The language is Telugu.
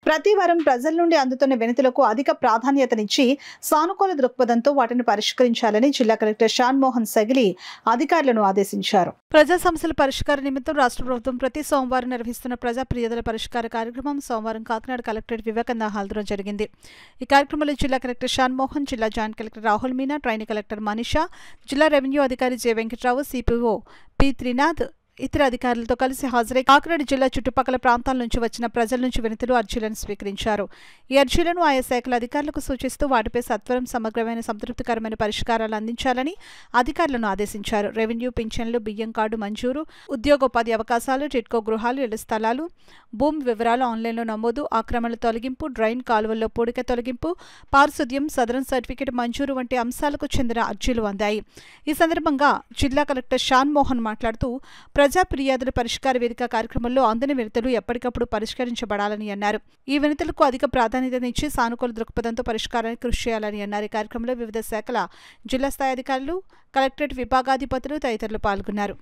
ప్రతి వారం ప్రజల నుండి అందుతున్న వినతులకు అధిక ప్రాధాన్యతనిచ్చి సానుకూల దృక్పథంతో వాటిని పరిష్కరించాలని జిల్లా కలెక్టర్ షాన్ మోహన్ సగిలి అధికారులను ఆదేశించారు. ప్రజా సమస్యల పరిష్కార నిమిత్తం రాష్ట్ర ప్రభుత్వం ప్రతి సోమవారం నిర్వహిస్తున్న ప్రజా ఫిర్యాదుల పరిష్కార కార్యక్రమం సోమవారం కాకినాడ కలెక్టరేట్ వివేకానంద హాల్లో జరిగింది. ఈ కార్యక్రమంలో జిల్లా కలెక్టర్ షాన్ మోహన్, జిల్లా joint collector Rahul Meena, trainee collector Manisha, జిల్లా రెవెన్యూ అధికారి J Venkatrao, CPO P Trinath ఇతర అధికారులతో కలిసి హాజరై కాకినాడ జిల్లా చుట్టుపక్కల ప్రాంతాల నుంచి వచ్చిన ప్రజల నుంచి వినతులు, అర్జీలను స్వీకరించారు. ఈ అర్జీలను ఆయా శాఖల అధికారులకు సూచిస్తూ వాటిపై సత్వరం సమగ్రమైన సంతృప్తికరమైన పరిష్కారాలు అందించాలని అధికారులను ఆదేశించారు. రెవెన్యూ, పింఛన్లు, బియ్యం కార్డు మంజూరు, ఉద్యోగోపాధి అవకాశాలు, టిట్కో గృహాలు, ఇళ్ల స్థలాలు, భూమి వివరాలు ఆన్లైన్లో నమోదు, ఆక్రమణల తొలగింపు, డ్రైన్ కాలువల్లో పూడిక తొలగింపు, పారిశుద్ధ్యం, సదరన్ సర్టిఫికెట్ మంజూరు వంటి అంశాలకు చెందిన అర్జీలు అందాయి. ఈ సందర్భంగా జిల్లా కలెక్టర్ షాన్ మోహన్ మాట్లాడుతూ ప్రజా ఫిర్యాదుల పరిష్కార వేదిక కార్యక్రమంలో అందని వినతులు ఎప్పటికప్పుడు పరిష్కరించబడాలని అన్నారు. ఈ వినతులకు అధిక ప్రాధాన్యతనిచ్చి సానుకూల దృక్పథంతో పరిష్కారానికి కృషి చేయాలని అన్నారు. ఈ కార్యక్రమంలో వివిధ శాఖల జిల్లా స్థాయి అధికారులు, కలెక్టరేట్ విభాగాధిపతులు తదితరులు పాల్గొన్నారు.